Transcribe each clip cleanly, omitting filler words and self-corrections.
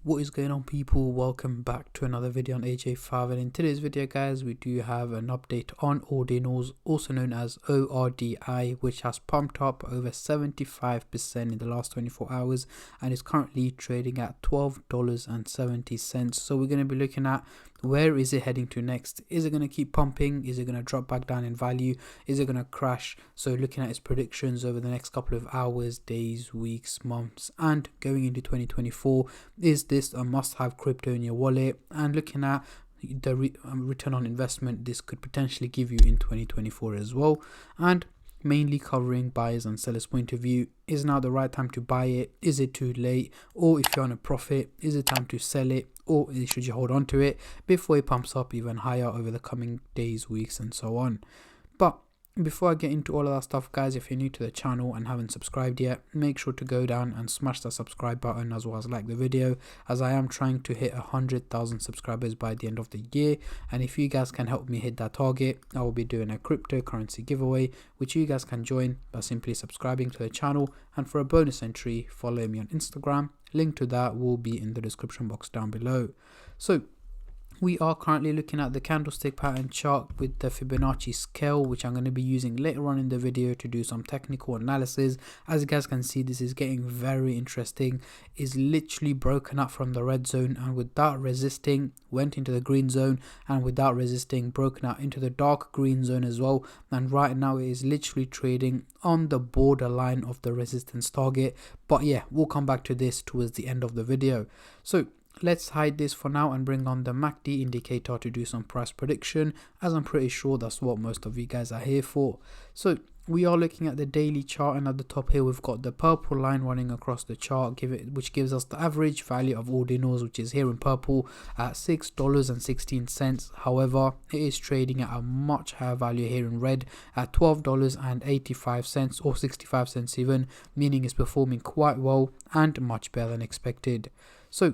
What is going on, people? Welcome back to another video on AJ5, and in today's video guys we do have an update on Ordinals, also known as ORDI, which has pumped up over 75% in the last 24 hours and is currently trading at $12.70. So we're going to be looking at where is it heading to next. Is it going to keep pumping? Is it going to drop back down in value? Is it going to crash? So looking at its predictions over the next couple of hours, days, weeks, months, and going into 2024, is this a must-have crypto in your wallet? And looking at the return on investment this could potentially give you in 2024 as well, and mainly covering buyers and sellers point of view. Is now the right time to buy it? Is it too late? Or if you're on a profit, is it time to sell it, or should you hold on to it before it pumps up even higher over the coming days, weeks, and so on? But before I get into all of that stuff guys, if you're new to the channel and haven't subscribed yet, make sure to go down and smash that subscribe button, as well as like the video, as I am trying to hit 100,000 subscribers by the end of the year. And if you guys can help me hit that target, I will be doing a cryptocurrency giveaway, which you guys can join by simply subscribing to the channel, and for a bonus entry, follow me on Instagram. Link to that will be in the description box down below. So we are currently looking at the candlestick pattern chart with the Fibonacci scale, which I'm going to be using later on in the video to do some technical analysis. As you guys can see, this is getting very interesting. It's literally broken up from the red zone, and without resisting went into the green zone, and without resisting broken out into the dark green zone as well. And right now it is literally trading on the borderline of the resistance target. But yeah, we'll come back to this towards the end of the video. So let's hide this for now and bring on the MACD indicator to do some price prediction, as I'm pretty sure that's what most of you guys are here for. So we are looking at the daily chart, and at the top here we've got the purple line running across the chart, which gives us the average value of Ordinals, which is here in purple at $6.16. However, it is trading at a much higher value here in red at $12.85 or 65 cents even, meaning it's performing quite well and much better than expected. So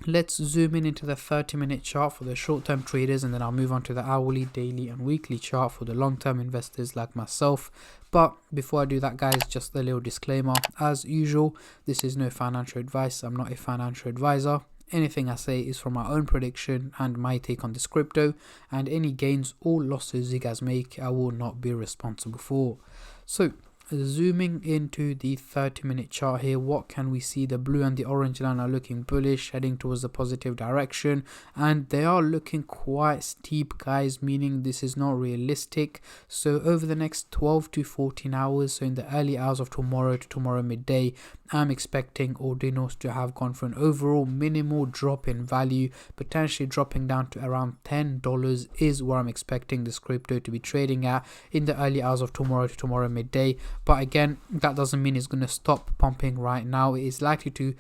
let's zoom in into the 30-minute chart for the short-term traders, and then I'll move on to the hourly, daily, and weekly chart for the long-term investors like myself. But before I do that guys, just a little disclaimer. As usual, this is no financial advice. I'm not a financial advisor. Anything I say is from my own prediction and my take on this crypto, and any gains or losses you guys make, I will not be responsible for. So zooming into the 30-minute chart here, what can we see? The blue and the orange line are looking bullish, heading towards the positive direction, and they are looking quite steep guys, meaning this is not realistic. So over the next 12 to 14 hours, so in the early hours of tomorrow to tomorrow midday, I'm expecting Ordinals to have gone for an overall minimal drop in value, potentially dropping down to around $10 is where I'm expecting this crypto to be trading at in the early hours of tomorrow to tomorrow midday. But again, that doesn't mean it's going to stop pumping right now. It is likely to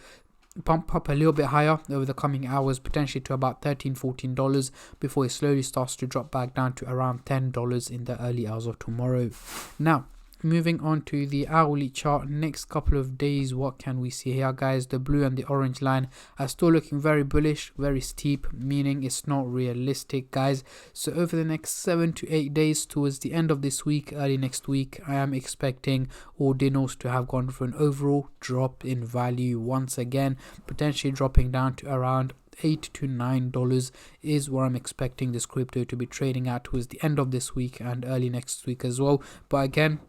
pump up a little bit higher over the coming hours, potentially to about $13-14 before it slowly starts to drop back down to around $10 in the early hours of tomorrow. Now, moving on to the hourly chart, next couple of days, what can we see here guys? The blue and the orange line are still looking very bullish, very steep, meaning it's not realistic guys. So over the next 7 to 8 days, towards the end of this week, early next week, I am expecting Ordinals to have gone for an overall drop in value once again, potentially dropping down to around $8 to $9 is where I'm expecting this crypto to be trading at towards the end of this week and early next week as well. But again,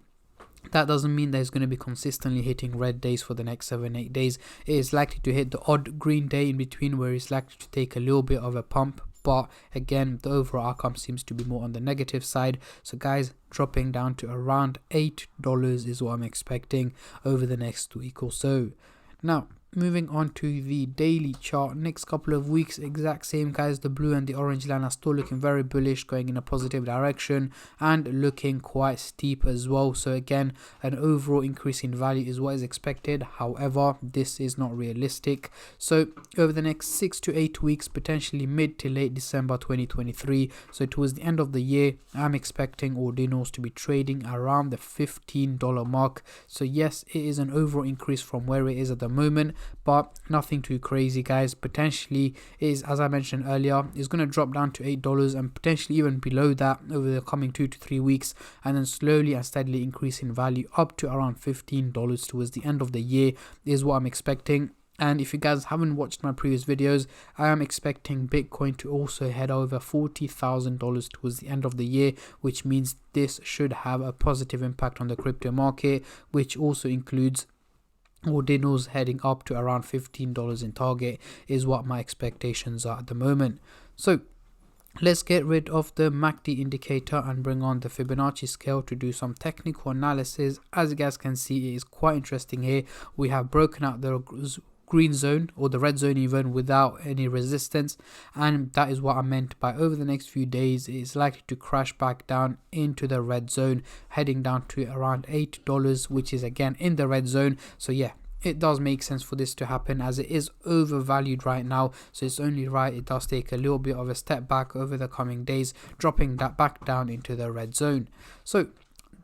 that doesn't mean that it's going to be consistently hitting red days for the next 7-8 days. It is likely to hit the odd green day in between, where it's likely to take a little bit of a pump. But again, the overall outcome seems to be more on the negative side. So guys, dropping down to around $8 is what I'm expecting over the next week or so. Now, moving on to the daily chart, next couple of weeks, exact same guys. The blue and the orange line are still looking very bullish, going in a positive direction and looking quite steep as well. So again, an overall increase in value is what is expected. However, this is not realistic. So over the next 6 to 8 weeks, potentially mid to late December 2023, so towards the end of the year, I'm expecting Ordinals to be trading around the $15 mark. So yes, it is an overall increase from where it is at the moment, but nothing too crazy guys. Potentially is, as I mentioned earlier, is going to drop down to $8 and potentially even below that over the coming 2 to 3 weeks, and then slowly and steadily increase in value up to around $15 towards the end of the year is what I'm expecting. And if you guys haven't watched my previous videos, I am expecting Bitcoin to also head over $40,000 towards the end of the year, which means this should have a positive impact on the crypto market, which also includes Ordinals heading up to around $15 in target is what my expectations are at the moment. So let's get rid of the MACD indicator and bring on the Fibonacci scale to do some technical analysis. As you guys can see, it is quite interesting here. We have broken out the green zone, or the red zone even, without any resistance, and that is what I meant by over the next few days it's likely to crash back down into the red zone, heading down to around $8, which is again in the red zone. So yeah, it does make sense for this to happen as it is overvalued right now, so it's only right it does take a little bit of a step back over the coming days, dropping that back down into the red zone. So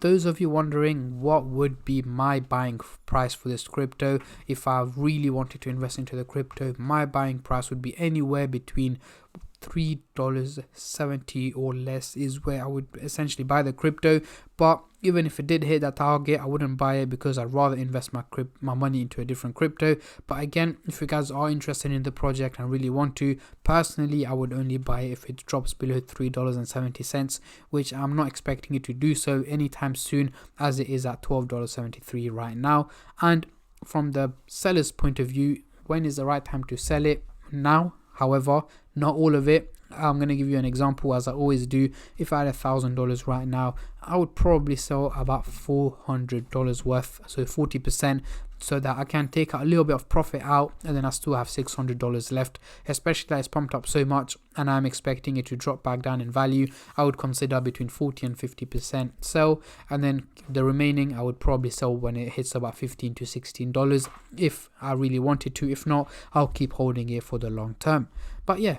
those of you wondering what would be my buying price for this crypto, if I really wanted to invest into the crypto, my buying price would be anywhere between $3.70 or less is where I would essentially buy the crypto. But even if it did hit that target, I wouldn't buy it because I'd rather invest my money into a different crypto. But again, if you guys are interested in the project and really want to, personally I would only buy it if it drops below $3.70, which I'm not expecting it to do so anytime soon, as it is at $12.73 right now. And from the seller's point of view, when is the right time to sell it? Now. However, not all of it. I'm going to give you an example, as I always do. If I had $1,000 right now, I would probably sell about $400 worth, so 40%, so that I can take a little bit of profit out, and then I still have $600 left, especially that it's pumped up so much and I'm expecting it to drop back down in value. I would consider between 40 and 50% sell, and then the remaining I would probably sell when it hits about $15 to $16 if I really wanted to. If not, I'll keep holding it for the long term. But yeah,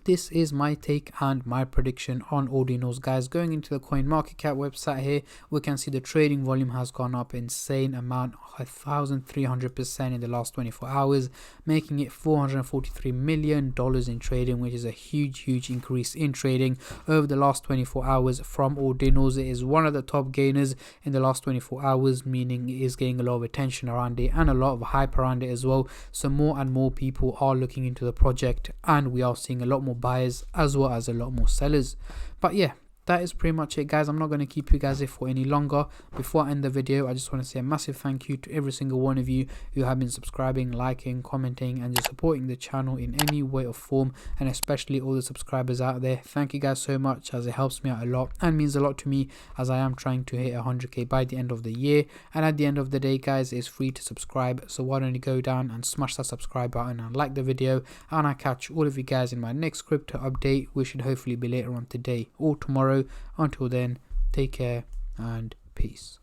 this is my take and my prediction on Ordinals, guys. Going into the CoinMarketCap website here, we can see the trading volume has gone up insane amount, 1,300% in the last 24 hours, making it $443 million in trading, which is a huge increase in trading over the last 24 hours from Ordinals. It is one of the top gainers in the last 24 hours, meaning it is getting a lot of attention around it and a lot of hype around it as well. So more and more people are looking into the project, and we are seeing a lot more buyers as well as a lot more sellers. But yeah, that is pretty much it, guys. I'm not going to keep you guys here for any longer. Before I end the video, I just want to say a massive thank you to every single one of you who have been subscribing, liking, commenting, and just supporting the channel in any way or form, and especially all the subscribers out there. Thank you guys so much, as it helps me out a lot and means a lot to me, as I am trying to hit 100k by the end of the year. And at the end of the day, guys, it's free to subscribe, so why don't you go down and smash that subscribe button and like the video, and I'll catch all of you guys in my next crypto update, which should hopefully be later on today or tomorrow. Until then, take care and peace.